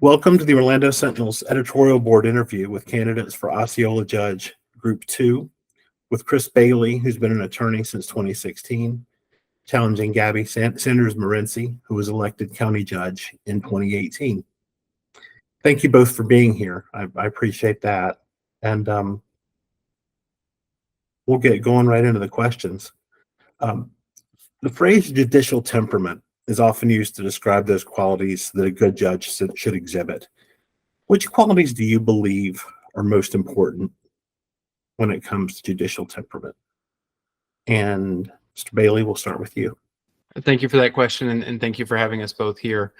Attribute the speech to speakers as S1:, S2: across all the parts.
S1: Welcome to the Orlando Sentinel's editorial board interview with candidates for Osceola Judge Group 2 with Chris Bailey, who's been an attorney since 2016, challenging Gabby Sanders-Morency, who was elected county judge in 2018. Thank you both for being here. I appreciate that. And we'll get going right into the questions. The phrase judicial temperament is often used to describe those qualities that a good judge should exhibit. Which qualities do you believe are most important when it comes to judicial temperament? And Mr. Bailey, we'll start with you.
S2: Thank you for that question, and thank you for having us both here.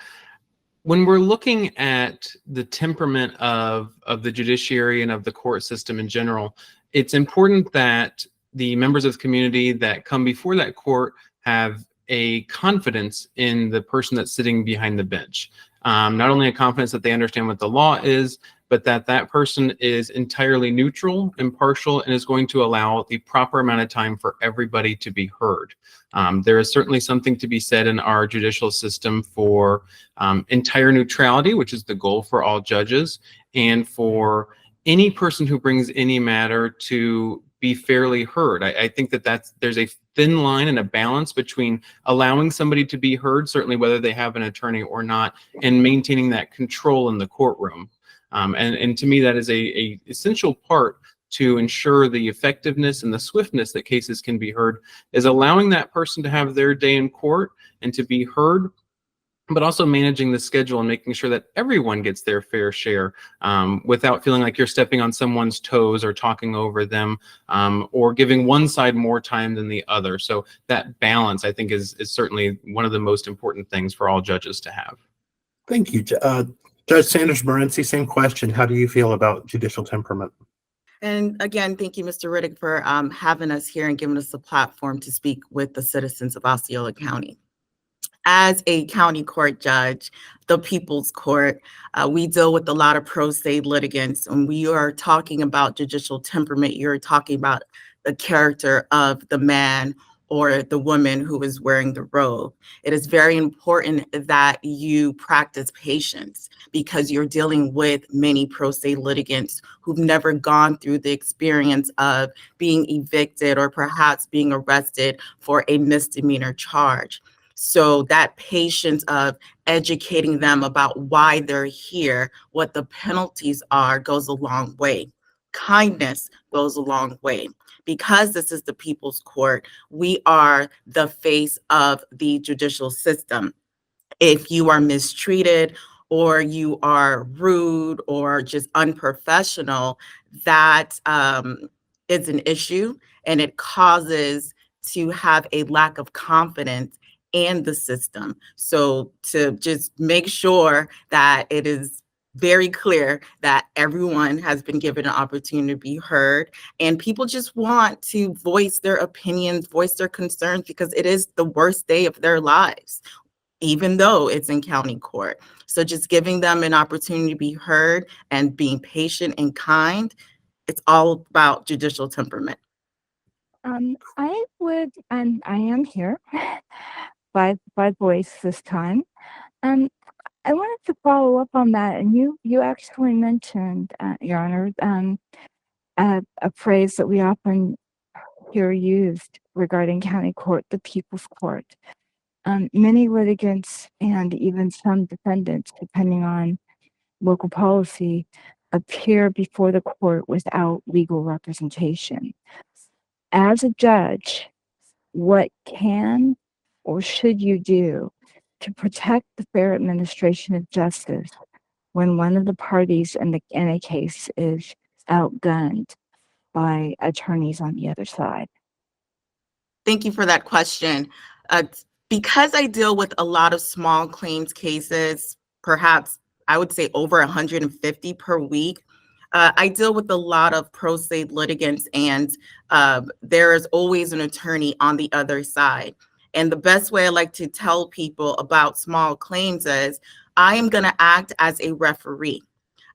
S2: When we're looking at the temperament of the judiciary and of the court system in general, it's important that the members of the community that come before that court have a confidence in the person that's sitting behind the bench. Not only a confidence that they understand what the law is, but that that person is entirely neutral, impartial, and is going to allow the proper amount of time for everybody to be heard. There is certainly something to be said in our judicial system for entire neutrality, which is the goal for all judges, and for any person who brings any matter to be fairly heard. I think that there's a thin line and a balance between allowing somebody to be heard, certainly whether they have an attorney or not, and maintaining that control in the courtroom. And to me, that is a essential part to ensure the effectiveness and the swiftness that cases can be heard, is allowing that person to have their day in court and to be heard, but also managing the schedule and making sure that everyone gets their fair share without feeling like you're stepping on someone's toes or talking over them or giving one side more time than the other. So that balance, I think, is certainly one of the most important things for all judges to have.
S1: Thank you. Judge Sanders-Morency, same question. How do you feel about judicial temperament?
S3: And again, thank you, Mr. Riddick, for having us here and giving us a platform to speak with the citizens of Osceola County. As a county court judge, the People's Court, we deal with a lot of pro se litigants. When we are talking about judicial temperament, you're talking about the character of the man or the woman who is wearing the robe. It is very important that you practice patience because you're dealing with many pro se litigants who've never gone through the experience of being evicted or perhaps being arrested for a misdemeanor charge. So that patience of educating them about why they're here, what the penalties are, goes a long way. Kindness goes a long way. Because this is the People's Court, we are the face of the judicial system. If you are mistreated or you are rude or just unprofessional, that is an issue, and it causes to have a lack of confidence in the system. So to just make sure that it is very clear that everyone has been given an opportunity to be heard, and people just want to voice their opinions, voice their concerns, because it is the worst day of their lives, even though it's in county court. So just giving them an opportunity to be heard and being patient and kind, it's all about judicial temperament.
S4: I would, and I am here by voice this time. I wanted to follow up on that, and you actually mentioned, Your Honor, a phrase that we often hear used regarding county court, the People's Court. Many litigants and even some defendants, depending on local policy, appear before the court without legal representation. As a judge, what can or should you do to protect the fair administration of justice when one of the parties in a case is outgunned by attorneys on the other side?
S3: Thank you for that question. Because I deal with a lot of small claims cases, perhaps I would say over 150 per week, I deal with a lot of pro se litigants, and there is always an attorney on the other side. And the best way I like to tell people about small claims is I am going to act as a referee.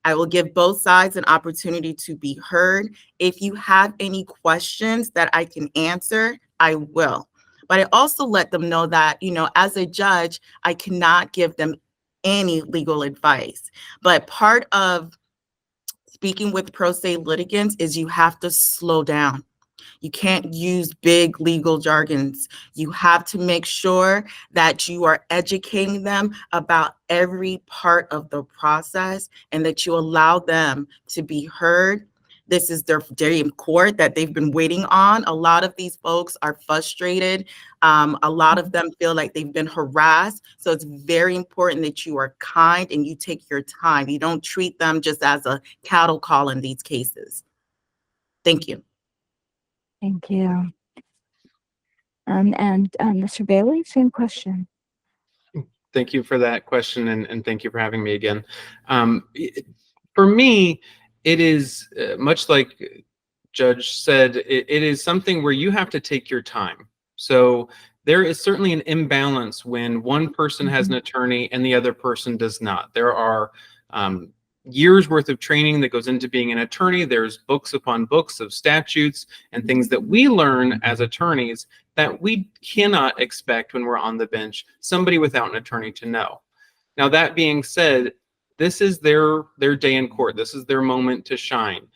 S3: I will give both sides an opportunity to be heard. If you have any questions that I can answer, I will. But I also let them know that, as a judge, I cannot give them any legal advice. But part of speaking with pro se litigants is you have to slow down. You can't use big legal jargons. You have to make sure that you are educating them about every part of the process and that you allow them to be heard. This is their day in court that they've been waiting on. A lot of these folks are frustrated. A lot of them feel like they've been harassed. So it's very important that you are kind and you take your time. You don't treat them just as a cattle call in these cases. Thank you.
S4: Thank you. Mr. Bailey, same question.
S2: Thank you for that question, and thank you for having me again. For me, it is much like Judge said, it is something where you have to take your time. So there is certainly an imbalance when one person has an attorney and the other person does not. There are years worth of training that goes into being an attorney. There's books upon books of statutes and things that we learn as attorneys that we cannot expect when we're on the bench somebody without an attorney to know. Now, that being said, this is their day in court. This is their moment to shine.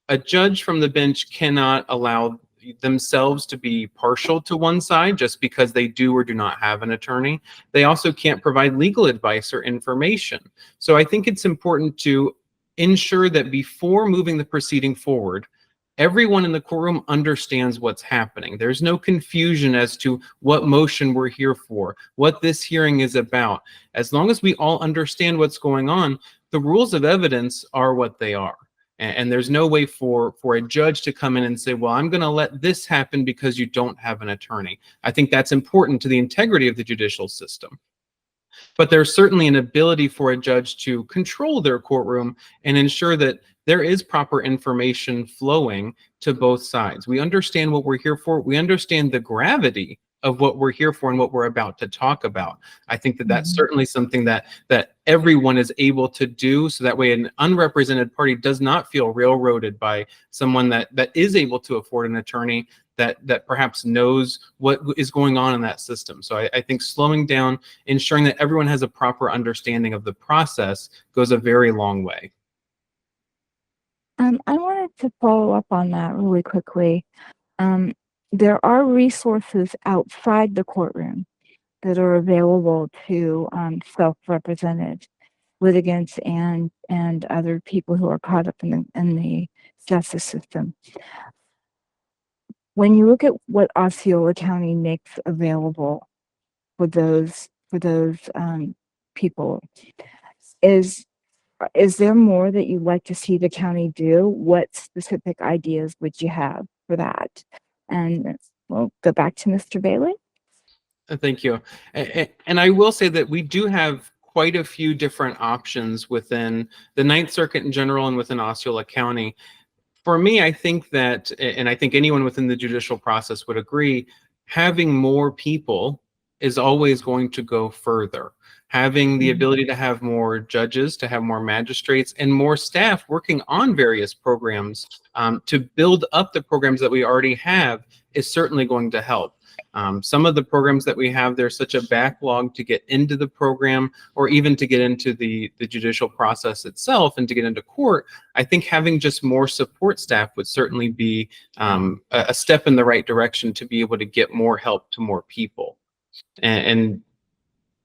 S2: A judge from the bench cannot allow themselves to be partial to one side just because they do or do not have an attorney. They also can't provide legal advice or information. So I think it's important to ensure that before moving the proceeding forward, everyone in the courtroom understands what's happening. There's no confusion as to what motion we're here for, what this hearing is about. As long as we all understand what's going on, the rules of evidence are what they are. And there's no way for a judge to come in and say, well, I'm going to let this happen because you don't have an attorney. I think that's important to the integrity of the judicial system. But there's certainly an ability for a judge to control their courtroom and ensure that there is proper information flowing to both sides. We understand what we're here for. We understand the gravity of what we're here for and what we're about to talk about. I think that that's certainly something that everyone is able to do, so that way an unrepresented party does not feel railroaded by someone that is able to afford an attorney that perhaps knows what is going on in that system. So I think slowing down, ensuring that everyone has a proper understanding of the process goes a very long way.
S4: I wanted to follow up on that really quickly. There are resources outside the courtroom that are available to self-represented litigants and other people who are caught up in the justice system. When you look at what Osceola County makes available for those people, is there more that you'd like to see the county do? What specific ideas would you have for that? And we'll go back to Mr. Bailey.
S2: Thank you. And I will say that we do have quite a few different options within the Ninth Circuit in general and within Osceola County. For me, I think that, and I think anyone within the judicial process would agree, having more people is always going to go further. Having the ability to have more judges, to have more magistrates, and more staff working on various programs to build up the programs that we already have is certainly going to help. Some of the programs that we have, there's such a backlog to get into the program or even to get into the judicial process itself and to get into court. I think having just more support staff would certainly be a step in the right direction to be able to get more help to more people. And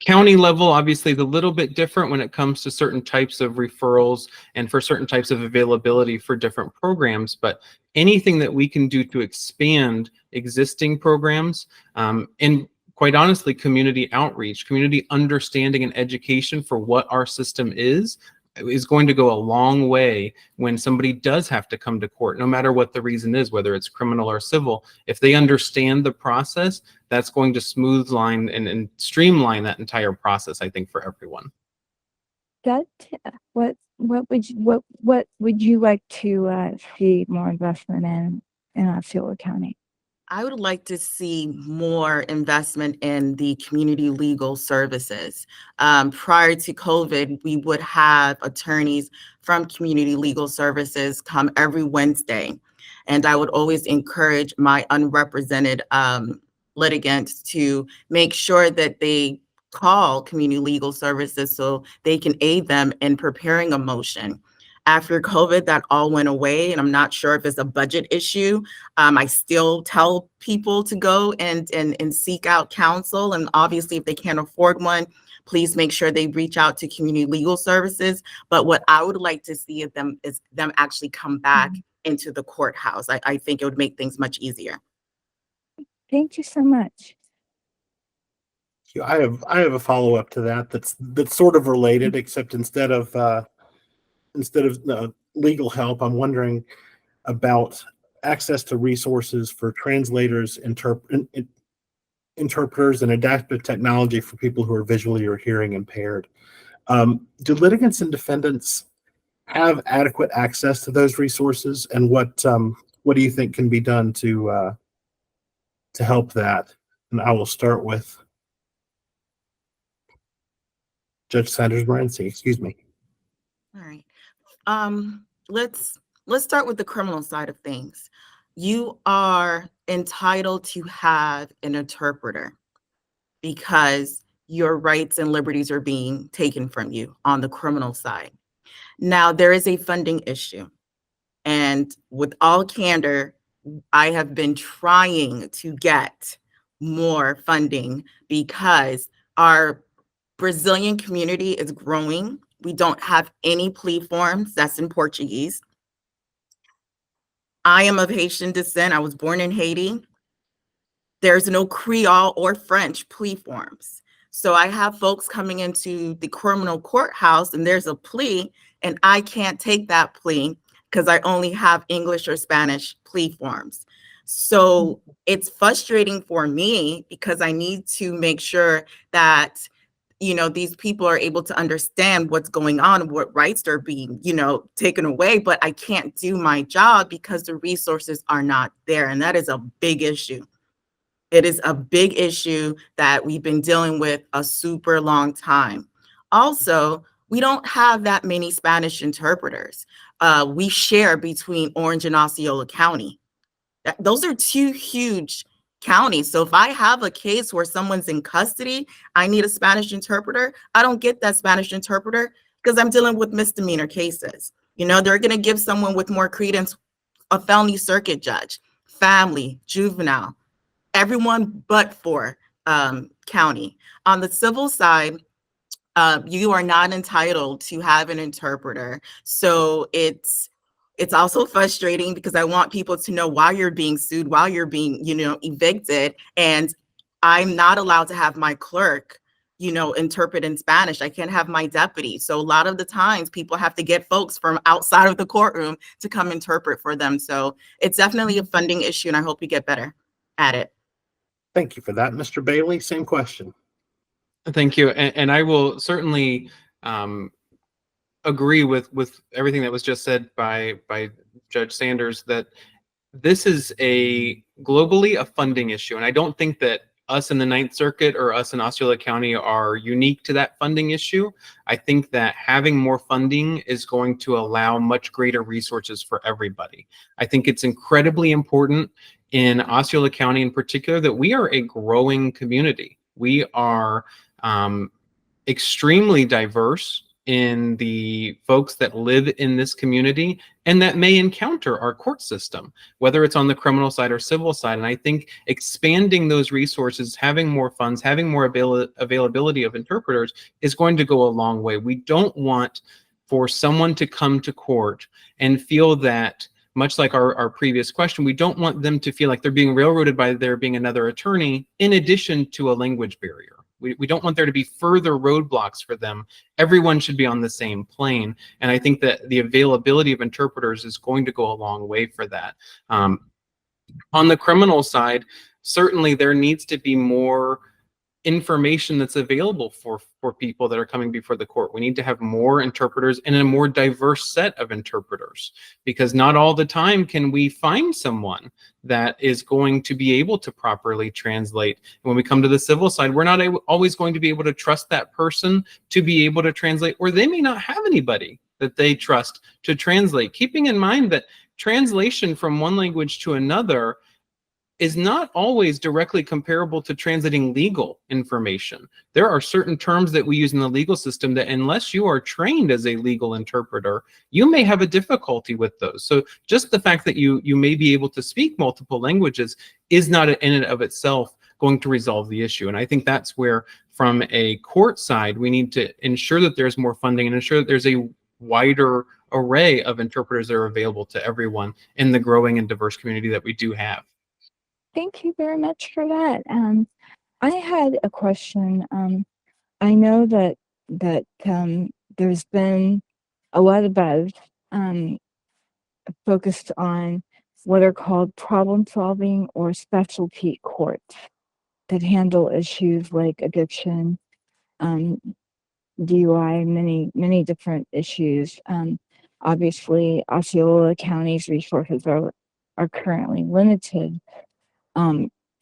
S2: county level, obviously, is a little bit different when it comes to certain types of referrals and for certain types of availability for different programs. But anything that we can do to expand existing programs and quite honestly, community outreach, community understanding and education for what our system is going to go a long way when somebody does have to come to court, no matter what the reason is, whether it's criminal or civil. If they understand the process, that's going to smooth line and streamline that entire process, I think, for everyone.
S4: What would you like to see more investment in Osceola County?
S3: I would like to see more investment in the community legal services. Prior to COVID, we would have attorneys from community legal services come every Wednesday. And I would always encourage my unrepresented litigants to make sure that they call community legal services so they can aid them in preparing a motion. After COVID, that all went away, and I'm not sure if it's a budget issue. I still tell people to go and seek out counsel, and obviously if they can't afford one, please make sure they reach out to community legal services. But what I would like to see of them is them actually come back into the courthouse. I think it would make things much easier.
S4: Thank you so much.
S1: I have a follow up to that. That's sort of related, except instead of legal help, I'm wondering about access to resources for translators, interpreters, and adaptive technology for people who are visually or hearing impaired. Do litigants and defendants have adequate access to those resources, and what do you think can be done to help that? And I will start with Judge Sanders-Morency. Excuse me.
S3: All right. Let's start with the criminal side of things. You are entitled to have an interpreter because your rights and liberties are being taken from you on the criminal side. Now, there is a funding issue. And with all candor, I have been trying to get more funding because our Brazilian community is growing. We don't have any plea forms that's in Portuguese. I am of Haitian descent. I was born in Haiti. There's no Creole or French plea forms. So I have folks coming into the criminal courthouse and there's a plea and I can't take that plea because I only have English or Spanish plea forms. So it's frustrating for me because I need to make sure that these people are able to understand what's going on, what rights are being, taken away, but I can't do my job because the resources are not there. And that is a big issue. It is a big issue that we've been dealing with a super long time. Also, we don't have that many Spanish interpreters. We share between Orange and Osceola County. Those are two huge counties. So if I have a case where someone's in custody, I need a Spanish interpreter. I don't get that Spanish interpreter because I'm dealing with misdemeanor cases. They're going to give someone with more credence a felony circuit judge, family, juvenile, everyone but for county. On the civil side, you are not entitled to have an interpreter. So it's also frustrating because I want people to know why you're being sued, why you're being, evicted. And I'm not allowed to have my clerk, interpret in Spanish. I can't have my deputy. So a lot of the times people have to get folks from outside of the courtroom to come interpret for them. So it's definitely a funding issue and I hope we get better at it.
S1: Thank you for that. Mr. Bailey, same question.
S2: Thank you. And I will certainly agree with everything that was just said by Judge Sanders, that this is globally a funding issue. And I don't think that us in the Ninth Circuit or us in Osceola County are unique to that funding issue. I think that having more funding is going to allow much greater resources for everybody. I think it's incredibly important in Osceola County in particular that we are a growing community. We are extremely diverse in the folks that live in this community and that may encounter our court system, whether it's on the criminal side or civil side. And I think expanding those resources, having more funds, having more availability of interpreters is going to go a long way. We don't want for someone to come to court and feel that, much like our previous question, we don't want them to feel like they're being railroaded by there being another attorney in addition to a language barrier. We don't want there to be further roadblocks for them. Everyone should be on the same plane. And I think that the availability of interpreters is going to go a long way for that. On the criminal side, certainly there needs to be more information that's available for people that are coming before the court. We need to have more interpreters and a more diverse set of interpreters, because not all the time can we find someone that is going to be able to properly translate. When we come to the civil side, we're not always going to be able to trust that person to be able to translate, or they may not have anybody that they trust to translate. Keeping in mind that translation from one language to another is not always directly comparable to translating legal information. There are certain terms that we use in the legal system that, unless you are trained as a legal interpreter, you may have a difficulty with those. So just the fact that you may be able to speak multiple languages is not in and of itself going to resolve the issue. And I think that's where, from a court side, we need to ensure that there's more funding and ensure that there's a wider array of interpreters that are available to everyone in the growing and diverse community that we do have.
S4: Thank you very much for that. I had a question. I know that there's been a lot of buzz focused on what are called problem-solving or specialty courts that handle issues like addiction, DUI, many different issues. Obviously, Osceola County's resources are currently limited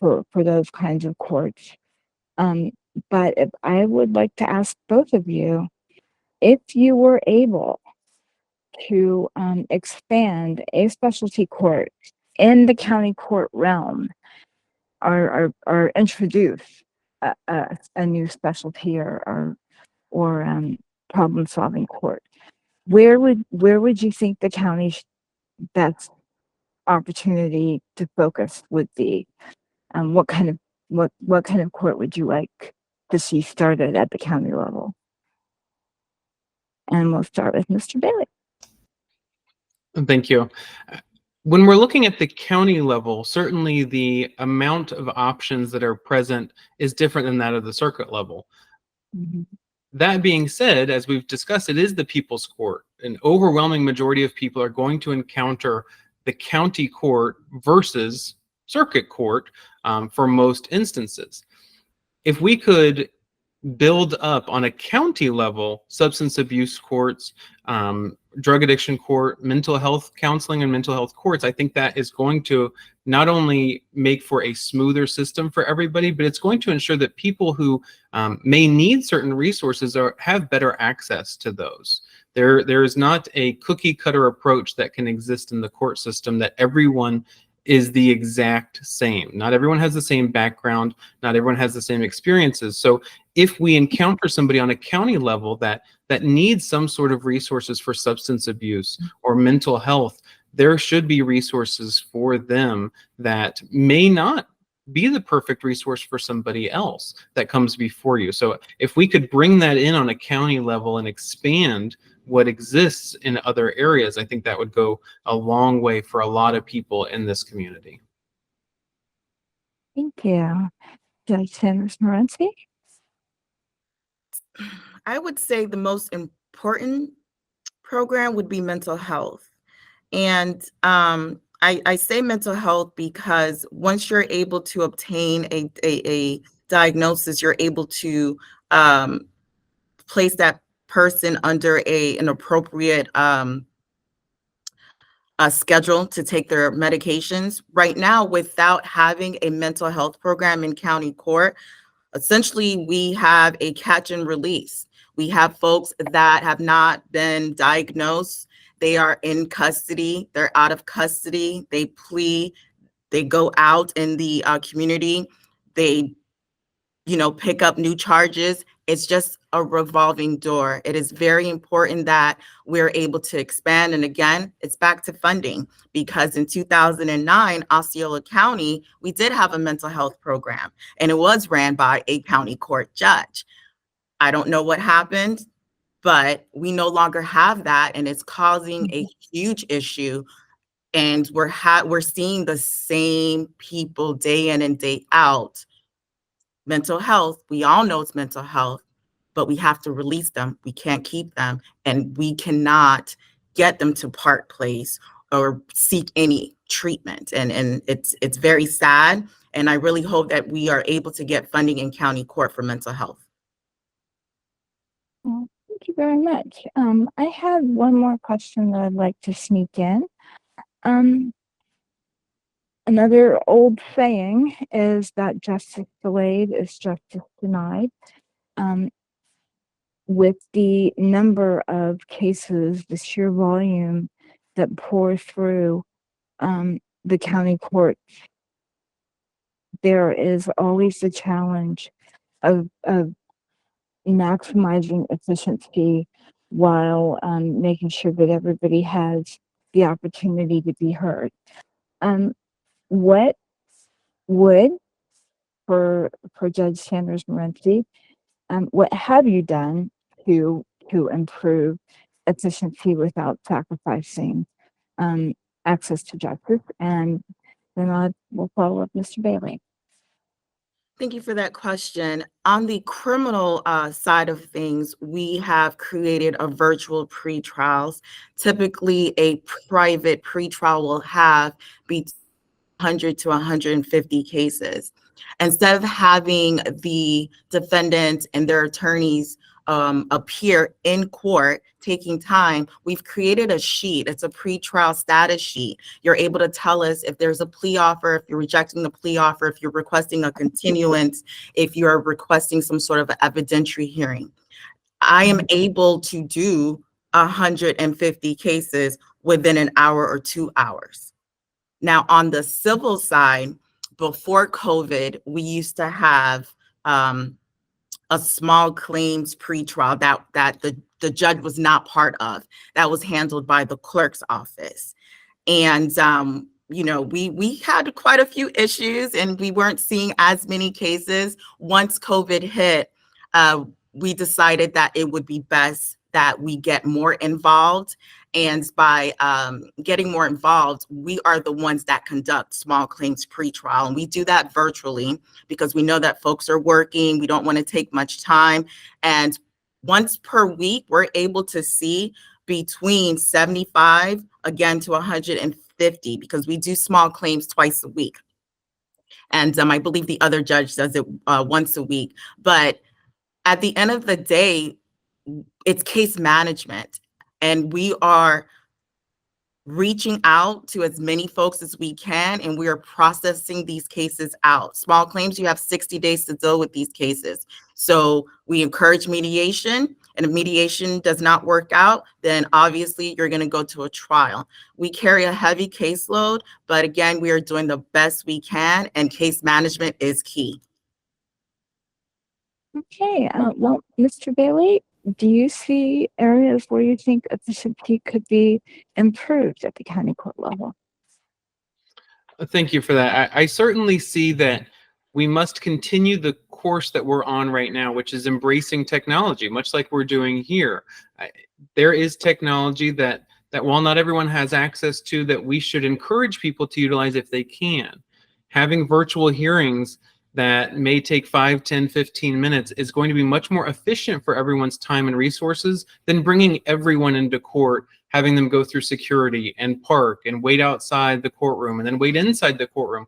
S4: for those kinds of courts. But if I would like to ask both of you, if you were able to expand a specialty court in the county court realm, or introduce a new specialty or problem-solving court, where would you think the county's best opportunity to focus would be? What kind of court would you like to see started at the county level? And we'll start with Mr. Bailey.
S2: Thank you. When we're looking at the county level, certainly the amount of options that are present is different than that of the circuit level.
S4: Mm-hmm.
S2: That being said, as we've discussed, it is the people's court. An overwhelming majority of people are going to encounter the county court versus circuit court for most instances. If we could build up on a county level substance abuse courts, drug addiction court, mental health counseling and mental health courts, I think that is going to not only make for a smoother system for everybody, but it's going to ensure that people who may need certain resources have better access to those. There is not a cookie cutter approach that can exist in the court system that everyone is the exact same. Not everyone has the same background. Not everyone has the same experiences. So if we encounter somebody on a county level that needs some sort of resources for substance abuse or mental health, there should be resources for them that may not be the perfect resource for somebody else that comes before you. So if we could bring that in on a county level and expand what exists in other areas, I think that would go a long way for a lot of people in this community.
S4: Thank you. Judge Sanders-Morency?
S3: I would say the most important program would be mental health. And I say mental health because once you're able to obtain a diagnosis, you're able to place that person under an appropriate schedule to take their medications. Right now, without having a mental health program in county court, essentially we have a catch and release. We have folks that have not been diagnosed. They are in custody. They're out of custody. They plea. They go out in the community. They, pick up new charges. It's just a revolving door. It is very important that we're able to expand. And again, it's back to funding, because in 2009, Osceola County, we did have a mental health program, and it was ran by a county court judge. I don't know what happened, but we no longer have that, and it's causing a huge issue. And we're seeing the same people day in and day out. Mental health, we all know it's mental health, but we have to release them. We can't keep them, and we cannot get them to Park Place or seek any treatment. And it's very sad. And I really hope that we are able to get funding in county court for mental health.
S4: Well, thank you very much. I have one more question that I'd like to sneak in. Another old saying is that justice delayed is justice denied. With the number of cases, the sheer volume that pour through the county court there is always the challenge of maximizing efficiency while making sure that everybody has the opportunity to be heard. Um, what would for Judge Sanders-Morency, what have you done to improve efficiency without sacrificing um, access to justice? And then we'll follow up Mr. Bailey.
S3: Thank you for that question. On the criminal side of things, we have created a virtual pretrials. Typically, a private pretrial will have between 100 to 150 cases. Instead of having the defendant and their attorneys appear in court taking time, we've created a sheet. It's a pretrial status sheet. You're able to tell us if there's a plea offer, if you're rejecting the plea offer, if you're requesting a continuance, if you're requesting some sort of evidentiary hearing. I am able to do 150 cases within an hour or 2 hours. Now, on the civil side, before COVID, we used to have a small claims pretrial that the judge was not part of. That was handled by the clerk's office. And you know, we had quite a few issues and we weren't seeing as many cases. Once COVID hit, we decided that it would be best that we get more involved. And by getting more involved, we are the ones that conduct small claims pretrial. And we do that virtually because we know that folks are working. We don't want to take much time. And once per week, we're able to see between 75 again to 150 because we do small claims twice a week. And I believe the other judge does it once a week. But at the end of the day, it's case management. And we are reaching out to as many folks as we can, and we are processing these cases out. Small claims, you have 60 days to deal with these cases. So we encourage mediation, and if mediation does not work out, then obviously you're going to go to a trial. We carry a heavy caseload, but again, we are doing the best we can, and case management is key.
S4: Okay, well, Mr. Bailey, do you see areas where you think efficiency could be improved at the county court level?
S2: Thank you for that. I certainly see that we must continue the course that we're on right now, which is embracing technology, much like we're doing here. There is technology that while not everyone has access to, that we should encourage people to utilize if they can. Having virtual hearings that may take 5, 10, 15 minutes is going to be much more efficient for everyone's time and resources than bringing everyone into court, having them go through security and park and wait outside the courtroom and then wait inside the courtroom.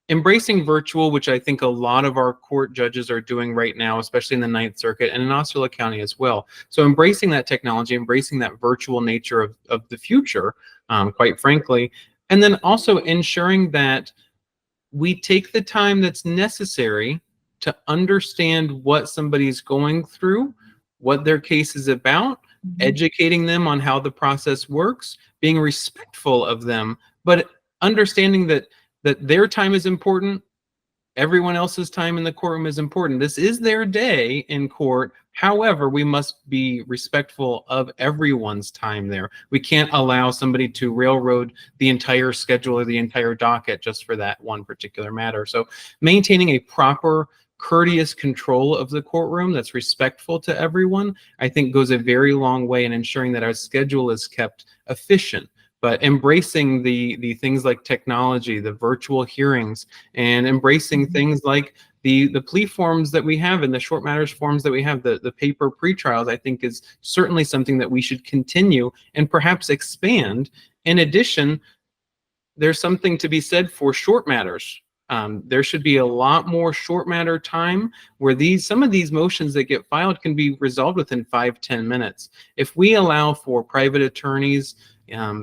S2: Embracing virtual, which I think a lot of our court judges are doing right now, especially in the Ninth Circuit and in Osceola County as well. So embracing that technology, embracing that virtual nature of the future, quite frankly, and then also ensuring that we take the time that's necessary to understand what somebody's going through, what their case is about, educating them on how the process works, being respectful of them, but understanding that their time is important, everyone else's time in the courtroom is important. This is their day in court. However, we must be respectful of everyone's time there. We can't allow somebody to railroad the entire schedule or the entire docket just for that one particular matter. So maintaining a proper, courteous control of the courtroom that's respectful to everyone, I think goes a very long way in ensuring that our schedule is kept efficient. But embracing the things like technology, the virtual hearings, and embracing things like the plea forms that we have and the short matters forms that we have, the paper pretrials, I think is certainly something that we should continue and perhaps expand. In addition, there's something to be said for short matters. There should be a lot more short matter time where some of these motions that get filed can be resolved within 5-10 minutes. If we allow for private attorneys,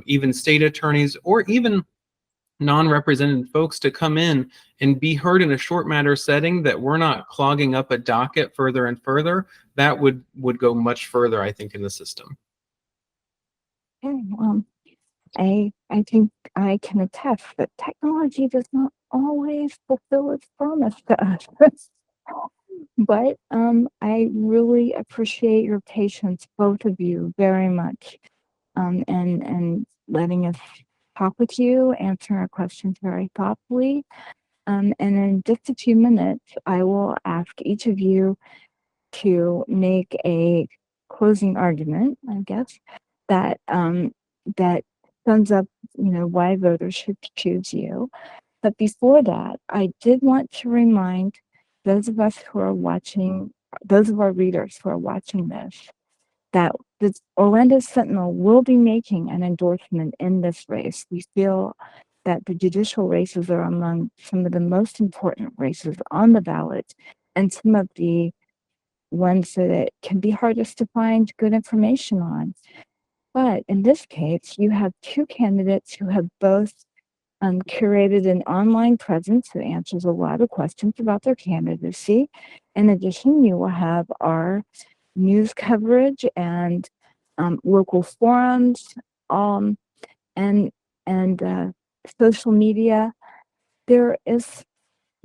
S2: even state attorneys, or even non-represented folks to come in and be heard in a short matter setting, that we're not clogging up a docket further and further, that would go much further, I think, in the system.
S4: Okay, I think I can attest that technology does not always fulfill its promise to us. But I really appreciate your patience, both of you, very much, and letting us talk with you, answer our questions very thoughtfully. And in just a few minutes, I will ask each of you to make a closing argument, I guess, that that sums up, why voters should choose you. But before that, I did want to remind those of us who are watching, those of our readers who are watching this, that the Orlando Sentinel will be making an endorsement in this race. We feel that the judicial races are among some of the most important races on the ballot and some of the ones that it can be hardest to find good information on. But in this case, you have two candidates who have both curated an online presence that answers a lot of questions about their candidacy. In addition, you will have our news coverage and local forums and social media. There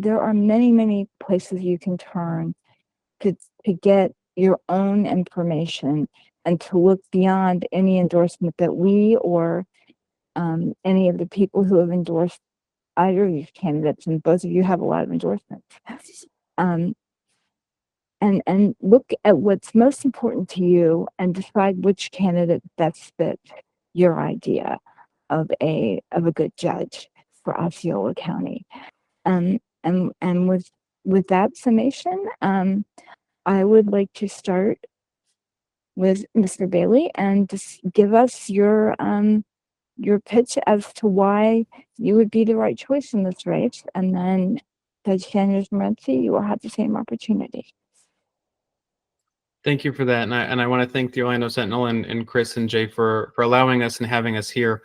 S4: are many places you can turn to get your own information and to look beyond any endorsement that we or any of the people who have endorsed either of these candidates, and both of you have a lot of endorsements. And look at what's most important to you and decide which candidate best fits your idea of a good judge for Osceola County. And with that summation, I would like to start with Mr. Bailey and just give us your pitch as to why you would be the right choice in this race, and then Judge Sanders-Morency, you will have the same opportunity.
S2: Thank you for that, and I want to thank the Orlando Sentinel and Chris and Jay for allowing us and having us here.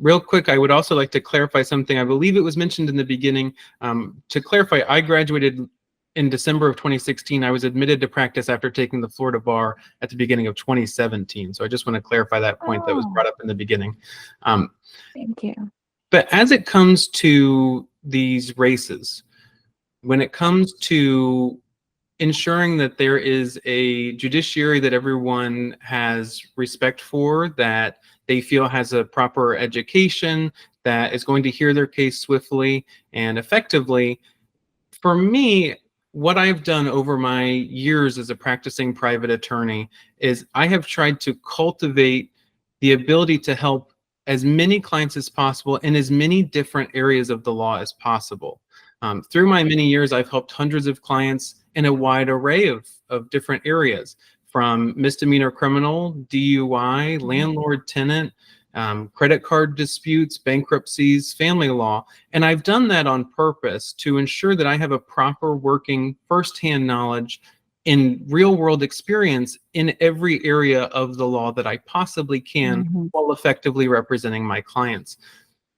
S2: Real quick, I would also like to clarify something. I believe it was mentioned in the beginning. To clarify, I graduated in December of 2016. I was admitted to practice after taking the Florida bar at the beginning of 2017. So I just want to clarify that point that was brought up in the beginning.
S4: Thank you.
S2: But as it comes to these races, when it comes to ensuring that there is a judiciary that everyone has respect for, that they feel has a proper education, that is going to hear their case swiftly and effectively, for me, what I've done over my years as a practicing private attorney is I have tried to cultivate the ability to help as many clients as possible in as many different areas of the law as possible. Through my many years, I've helped hundreds of clients in a wide array of different areas, from misdemeanor criminal, DUI, landlord-tenant, credit card disputes, bankruptcies, family law. And I've done that on purpose to ensure that I have a proper working firsthand knowledge in real world experience in every area of the law that I possibly can while effectively representing my clients.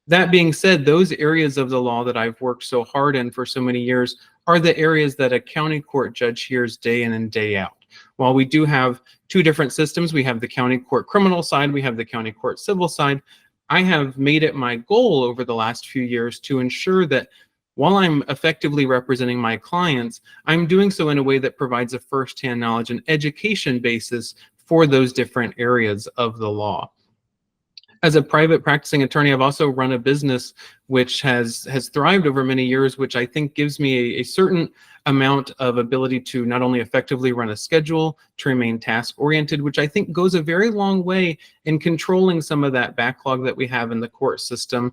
S2: That being said, those areas of the law that I've worked so hard in for so many years are the areas that a county court judge hears day in and day out. While we do have two different systems, we have the county court criminal side, we have the county court civil side. I have made it my goal over the last few years to ensure that while I'm effectively representing my clients, I'm doing so in a way that provides a firsthand knowledge and education basis for those different areas of the law. As a private practicing attorney, I've also run a business which has thrived over many years, which I think gives me a certain amount of ability to not only effectively run a schedule, to remain task oriented, which I think goes a very long way in controlling some of that backlog that we have in the court system.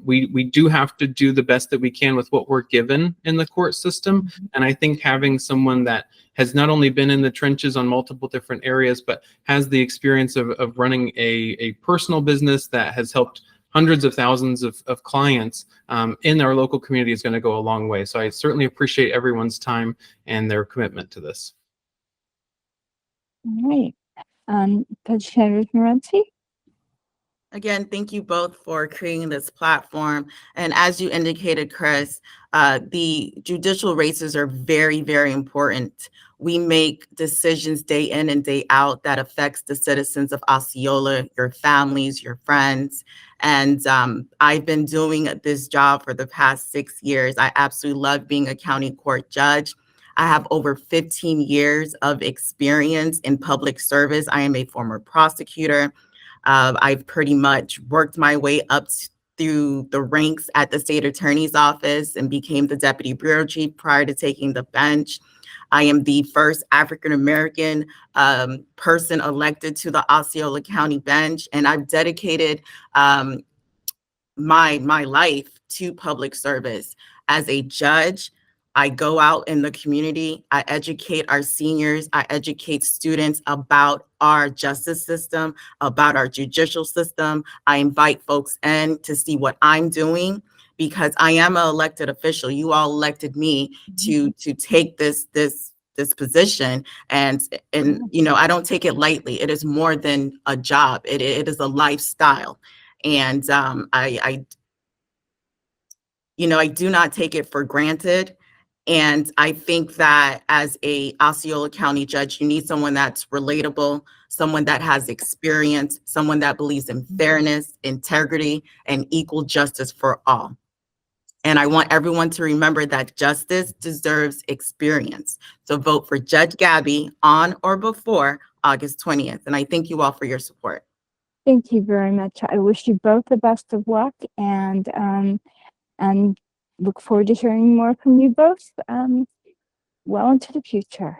S2: We do have to do the best that we can with what we're given in the court system. And I think having someone that has not only been in the trenches on multiple different areas, but has the experience of running a personal business that has helped hundreds of thousands of clients in our local community is going to go a long way. So I certainly appreciate everyone's time and their commitment to this.
S4: All right. Judge Sanders-Morency?
S3: Again, thank you both for creating this platform. And as you indicated, Chris, the judicial races are very, very important. We make decisions day in and day out that affects the citizens of Osceola, your families, your friends. And I've been doing this job for the past 6 years. I absolutely love being a county court judge. I have over 15 years of experience in public service. I am a former prosecutor. I've pretty much worked my way up through the ranks at the state attorney's office and became the deputy bureau chief prior to taking the bench. I am the first African-American person elected to the Osceola County bench, and I've dedicated my life to public service. As a judge, I go out in the community, I educate our seniors, I educate students about our justice system, about our judicial system. I invite folks in to see what I'm doing because I am an elected official. You all elected me to take this position, and you know, I don't take it lightly. It is more than a job. It is a lifestyle. And I do not take it for granted. And I think that as a Osceola County judge, you need someone that's relatable, someone that has experience, someone that believes in fairness, integrity, and equal justice for all. And I want everyone to remember that justice deserves experience. So vote for Judge Gabby on or before August 20th. And I thank you all for your support.
S4: Thank you very much. I wish you both the best of luck, and look forward to hearing more from you both well into the future.